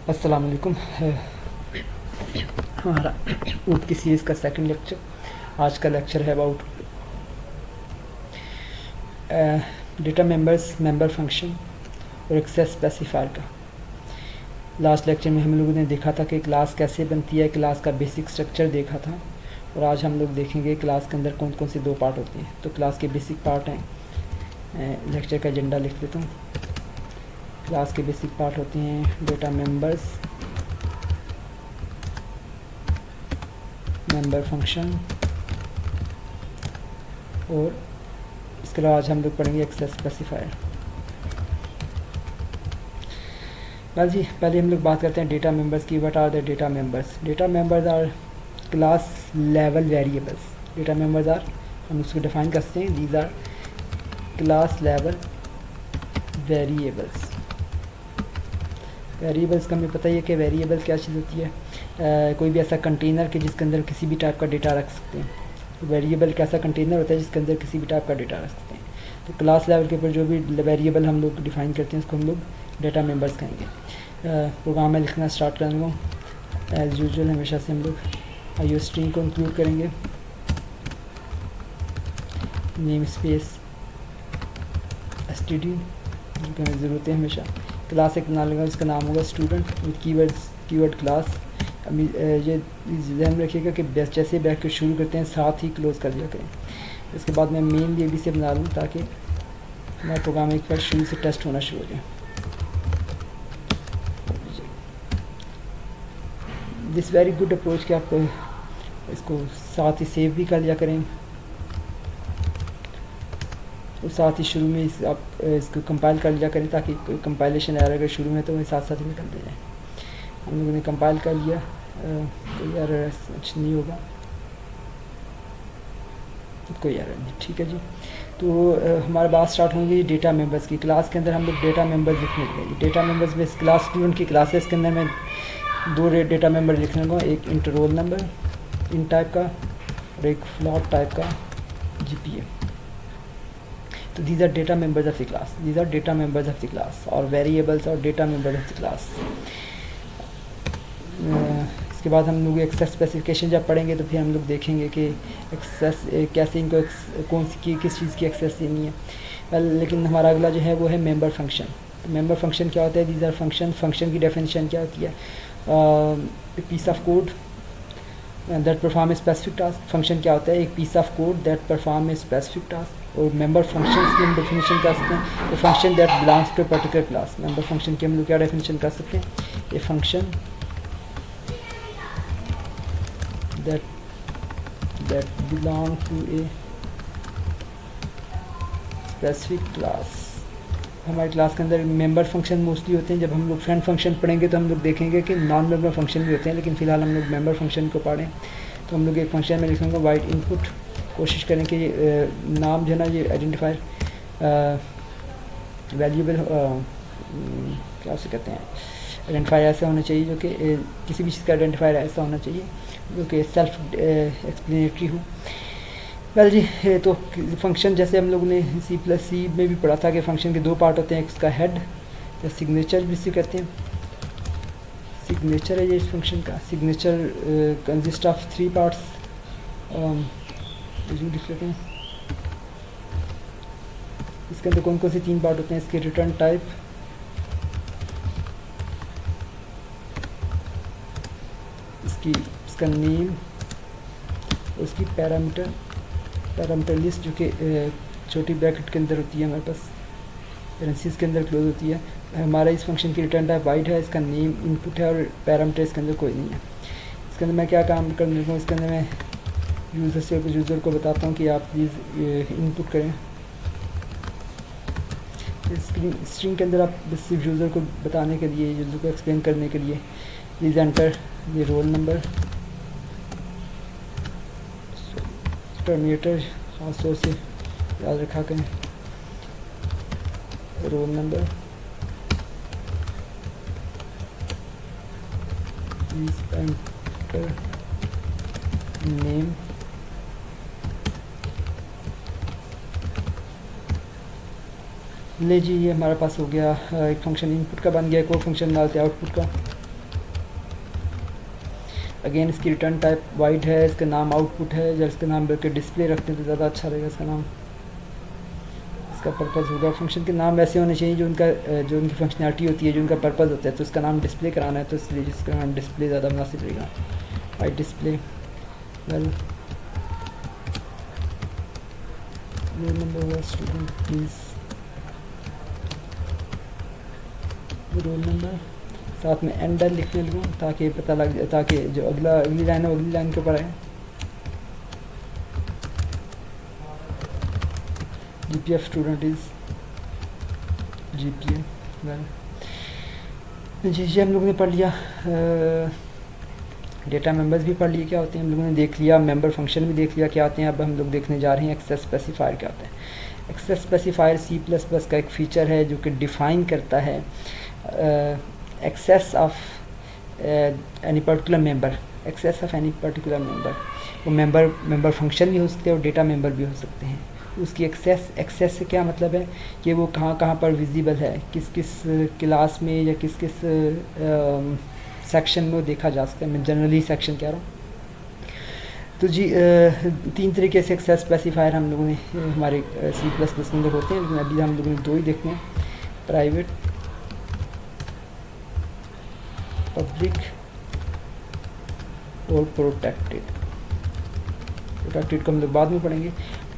अस्सलाम वालेकुम। हमारा ऊट की सीरीज़ का सेकंड लेक्चर, आज का लेक्चर है about data members, member function और एक्सेस स्पेसिफायर का। लास्ट लेक्चर में हम लोगों ने देखा था कि क्लास कैसे बनती है, क्लास का बेसिक स्ट्रक्चर देखा था, और आज हम लोग देखेंगे क्लास के अंदर कौन कौन से दो पार्ट होते हैं। तो क्लास के बेसिक पार्ट हैं, लेक्चर का एजेंडा लिख देता हूँ। क्लास के बेसिक पार्ट होते हैं डेटा मेंबर्स, मेंबर फंक्शन, और इसके अलावा आज हम लोग पढ़ेंगे एक्सेस स्पेसिफायर। बस जी, पहले हम लोग बात करते हैं डेटा मेंबर्स की। What are the data members? Data members are class level variables. Data members are, हम उसको डिफाइन करते हैं, these are class level variables. Variables का हमें पता ही है कि वेरिएबल्स क्या चीज़ होती है। कोई भी ऐसा कंटेनर कि जिसके अंदर किसी भी टाइप का डेटा रख सकते हैं। वेरिएबल का ऐसा कंटेनर होता है जिसके अंदर किसी भी टाइप का डेटा रख सकते हैं। तो क्लास लेवल के ऊपर जो भी वेरिएबल हम लोग डिफाइन करते हैं उसको हम लोग डेटा मेंबर्स कहेंगे। प्रोग्राम में लिखना स्टार्ट कर लूँ। एज़ यूजुअल हमेशा से हम लोग आईओ स्ट्रिंग को इंक्लूड करेंगे, नेम स्पेस std जो हमें ज़रूरत है हमेशा। क्लास एक बना लूँगा, इसका नाम होगा स्टूडेंट विद कीवर्ड क्लास। अभी ये ध्यान में रखिएगा कि जैसे बैक के शुरू करते हैं साथ ही क्लोज कर दिया करें। इसके बाद मैं मेन भी अभी से बना लूँ ताकि हमारा प्रोग्राम एक बार शुरू से टेस्ट होना शुरू हो जाए। दिस वेरी गुड अप्रोच कि आप इसको साथ ही सेव भी कर लिया करें और साथ ही शुरू में आप इसको कंपाइल कर लिया करें ताकि कोई कंपाइलेशन एरर अगर शुरू में तो वही साथ साथ ही निकलते जाए। हम लोगों ने कंपाइल कर लिया, कोई एरर नहीं होगा, कोई एरर नहीं, ठीक है जी। तो हमारी बात स्टार्ट होंगी डेटा मेंबर्स की। क्लास के अंदर हम लोग डेटा मेंबर्स लिखने लगे। डेटा मेंबर्स में क्लास स्टूडेंट की क्लासेस के अंदर मैं दो डेटा मेंबर लिखने लगा, एक int roll number in type का और एक फ्लॉट टाइप का जीपीए। तो these are data members of the class, these are data members of the class, और वेरिएबल्स और data member of the class. इसके बाद हम लोग एक्सेस स्पेसिफिकेशन जब पढ़ेंगे तो फिर हम लोग देखेंगे कि एक्सेस कैसे इनको कौन सी किस चीज़ की एक्सेस देनी है। लेकिन हमारा अगला जो है वो है मेंबर फंक्शन। तो मेंबर फंक्शन क्या होता है? दीज आर फंक्शन की डेफिनेशन क्या होती है? Piece of code that perform a specific task. Function क्या होता है? एक piece of code that perform a specific task. और मेंबर फंक्शंस की हम डेफिनेशन कर सकते हैं, a function that belongs to particular class. Member function की हम लोग क्या डेफिनेशन कर सकते हैं? A function that belong to a specific class। हमारी क्लास के अंदर मेंबर फंक्शन मोस्टली होते हैं। जब हम लोग फ्रेंड फंक्शन पढ़ेंगे तो हम लोग देखेंगे कि नॉन मेंबर फंक्शन भी होते हैं, लेकिन फ़िलहाल हम लोग मेंबर फंक्शन को पढ़ें। तो हम लोग एक फंक्शन में लिखेंगे वाइड इनपुट। कोशिश करें कि नाम जो है ना ये आइडेंटिफायर वैल्यूबल क्या उसे कहते हैं, आइडेंटिफायर ऐसा होना चाहिए जो कि किसी भी चीज़ का आइडेंटिफायर ऐसा होना चाहिए जो कि सेल्फ एक्सप्लेनेटरी हो। वेल जी, तो फंक्शन जैसे हम लोगों ने C++ में भी पढ़ा था कि फंक्शन के दो पार्ट होते हैं, एक उसका हेड या सिग्नेचर भी इसे कहते हैं। सिग्नेचर है ये इस फंक्शन का। Signature consist of 3 parts. लिख लेते हैं इसके अंदर कौन कौन से 3 पार्ट होते हैं। इसके रिटर्न टाइप, इसका नेम, उसकी पैरामीटर लिस्ट जो कि छोटी ब्रैकेट के अंदर होती है, हमारे पास पेरेंसीज के अंदर क्लोज होती है। हमारा इस फंक्शन की रिटर्न टाइप वाइड है, इसका नेम इनपुट है और पैरामीटर इसके अंदर कोई नहीं है। इसके अंदर मैं क्या काम कर लेता हूँ, इसके अंदर मैं यूज़र को बताता हूँ कि आप प्लीज़ इनपुट करें। स्ट्रिंग के अंदर आप बस सिर्फ यूज़र को बताने के लिए, यूज़र को एक्सप्लेन करने के लिए प्लीज़ एंटर ये रोल नंबर। टर्मिनेटर खास तौर से याद रखा करें, roll number, please enter name, ले जी ये हमारे पास हो गया। एक फंक्शन इनपुट का बन गया, एक और फंक्शन डालते हैं आउटपुट का। अगेन इसकी रिटर्न टाइप वाइड है, इसका नाम आउटपुट है, जब इसका नाम बल्कि डिस्प्ले रखते हैं तो ज़्यादा अच्छा रहेगा इसका नाम। इसका पर्पज़ होगा, फंक्शन के नाम वैसे होने चाहिए जो उनकी फंक्शनैलिटी होती है, जो उनका पर्पज़ होता है। तो इसका नाम डिस्प्ले कराना है तो इसलिए इसका नाम डिस्प्ले ज़्यादा मुनासिब रहेगा। White display, well roll number हुआ स्टूडेंट प्लीज़, रोल नंबर साथ में एंडर लिखने लगूँ ताकि पता लग जाए, ताकि जो अगली लाइन है अगली लाइन के ऊपर है। GPF student is GPA, well जी हम लोगों ने पढ़ लिया। डेटा मेंबर्स भी पढ़ लिए क्या होते हैं, हम लोगों ने देख लिया। मेंबर फंक्शन भी देख लिया क्या आते हैं। अब हम लोग देखने जा रहे हैं एक्सेस स्पेसिफायर क्या होता है। एक्सेस स्पेसिफायर C++ का एक फ़ीचर है जो कि डिफ़ाइन करता है access of any particular member, access of any particular member. वो मेंबर फंक्शन भी हो सकते हैं और डेटा मेंबर भी हो सकते हैं। उसकी एक्सेस से क्या मतलब है कि वो कहाँ पर विजिबल है, किस किस क्लास में या किस किस सेक्शन में वो देखा जा सकता है। मैं जनरली सेक्शन कह रहा हूँ। तो जी 3 तरीके से एक्सेस स्पेसिफायर हम लोगों ने हमारे C++ के अंदर होते हैं, लेकिन अभी हम लोगों ने 2 ही देखते हैं, प्राइवेट, पब्लिक और प्रोटेक्टेड। प्रोटेक्टेड को हम लोग बाद में पढ़ेंगे।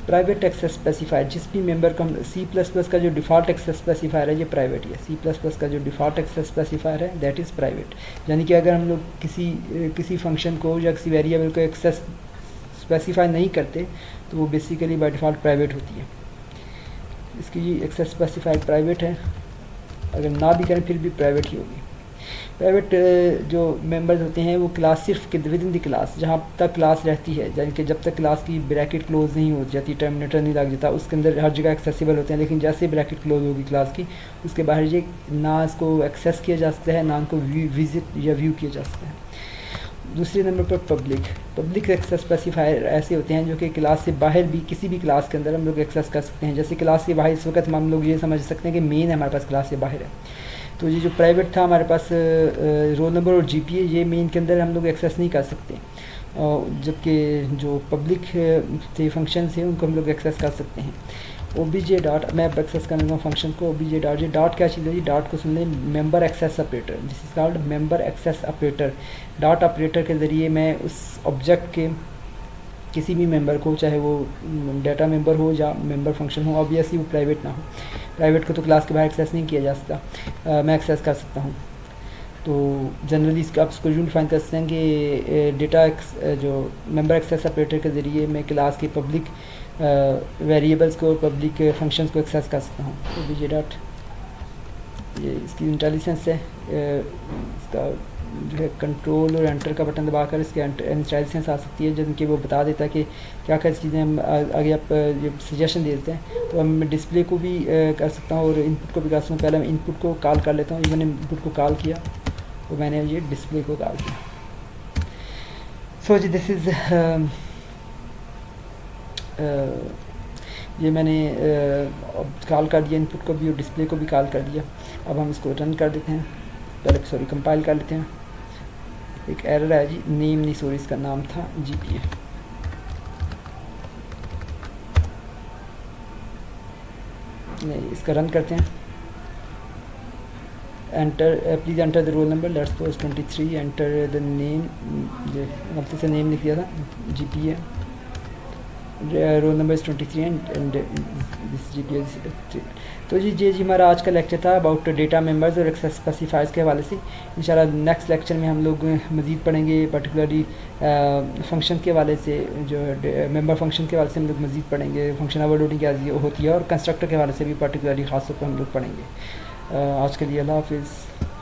प्राइवेट एक्सेस स्पेसिफायर, जिस भी मेंबर का C++ का जो डिफ़ॉल्ट एक्सेस स्पेसिफायर है ये प्राइवेट है। C++ का जो डिफ़ॉल्ट एक्सेस स्पेसिफायर है दैट इज़ प्राइवेट। यानी कि अगर हम लोग किसी फंक्शन को या किसी वेरिएबल को एक्सेस स्पेसिफाई नहीं करते तो वो बेसिकली बाय डिफ़ॉल्ट प्राइवेट होती है। इसकी एक्सेस स्पेसिफायर प्राइवेट है, अगर ना भी करें फिर भी प्राइवेट ही होगी। प्राइवेट जो मेंबर्स होते हैं वो क्लास सिर्फ विद इन द क्लास, जहाँ तक क्लास रहती है, यानी कि जब तक क्लास की ब्रैकेट क्लोज नहीं हो जाती, टर्मिनेटर नहीं लग जाता, उसके अंदर हर जगह एक्सेसिबल होते हैं। लेकिन जैसे ब्रैकेट क्लोज होगी क्लास की, उसके बाहर ये ना इसको एक्सेस किया जा सकता है ना उनको विजिट या व्यू किया जा सकता है। दूसरे नंबर पर पब्लिक एक्सेस स्पेसिफायर ऐसे होते हैं जो कि क्लास से बाहर भी किसी भी क्लास के अंदर हम लोग एक्सेस कर सकते हैं। जैसे क्लास से बाहर इस वक्त हम लोग ये समझ सकते हैं कि मेन हमारे पास क्लास से बाहर है। तो ये जो प्राइवेट था हमारे पास रोल नंबर और GPA, ये मेन के अंदर हम लोग एक्सेस नहीं कर सकते, जबकि जो पब्लिक थे फंक्शन थे उनको हम लोग एक्सेस कर सकते हैं। OBJ डॉट, मैं अब एक्सेस करने लगा फंक्शन को। OBJ डॉट, ये डॉट क्या चीज़ है जी, डॉट को सुन लें, member access operator, this is called member access operator. Dot operator के ज़रिए मैं उस ऑब्जेक्ट के किसी भी मेंबर को, चाहे वो डाटा मेंबर हो या मेंबर फंक्शन हो, ऑब्वियसली वो प्राइवेट ना हो, प्राइवेट को तो क्लास के बाहर एक्सेस नहीं किया जा सकता, मैं एक्सेस कर सकता हूँ। तो जनरली इसका आप इसको यूँ डिफाइन कर सकते हैं कि जो मेंबर एक्सेस ऑपरेटर के ज़रिए मैं क्लास के पब्लिक वेरिएबल्स को और पब्लिक फंक्शंस को एक्सेस कर सकता हूँ। तो OBJ डॉट, ये इसकी इंटेलिजेंस है, इसका जो है कंट्रोल और एंटर का बटन दबाकर इसके इंटेलिजेंस आ सकती है, जिनके वो बता देता है कि क्या क्या चीज़ें हम आगे आप ये सजेशन दे देते हैं। तो मैं डिस्प्ले को भी कर सकता हूँ और इनपुट को भी कर सकता हूँ। पहले मैं इनपुट को कॉल कर लेता हूँ, मैंने इनपुट को कॉल किया तो मैंने ये डिस्प्ले को कॉल किया। सो जी दिस इज़ ये मैंने कॉल कर दिया इनपुट को भी और डिस्प्ले को भी कॉल कर दिया। अब हम इसको रन कर देते हैं, पहले सॉरी कंपाइल कर लेते हैं। एक एरर है जी, नेम नहीं सॉरी इसका नाम था GPA। नहीं, इसका रन करते हैं। Enter, please enter the roll number, let's suppose 23, enter the name, गलती से नेम लिख दिया था, GPA, roll number is 23 and this GPA। तो जी हमारा आज का लेक्चर था अबाउट डेटा मेंबर्स और एक्सेस स्पेसिफायर्स के हवाले से। इंशाल्लाह नेक्स्ट लेक्चर में हम लोग मज़ीद पढ़ेंगे, पर्टिकुलरली फंक्शन के हवाले से, जो मेंबर फंक्शन के हवाले से हम लोग मज़ीद पढ़ेंगे, फंक्शन ओवरलोडिंग क्या होती है, और कंस्ट्रक्टर के हवाले से भी पर्टिकुलरली ख़ास तौर पर हम लोग पढ़ेंगे। आज के लिए अल्लाह हाफ़िज़।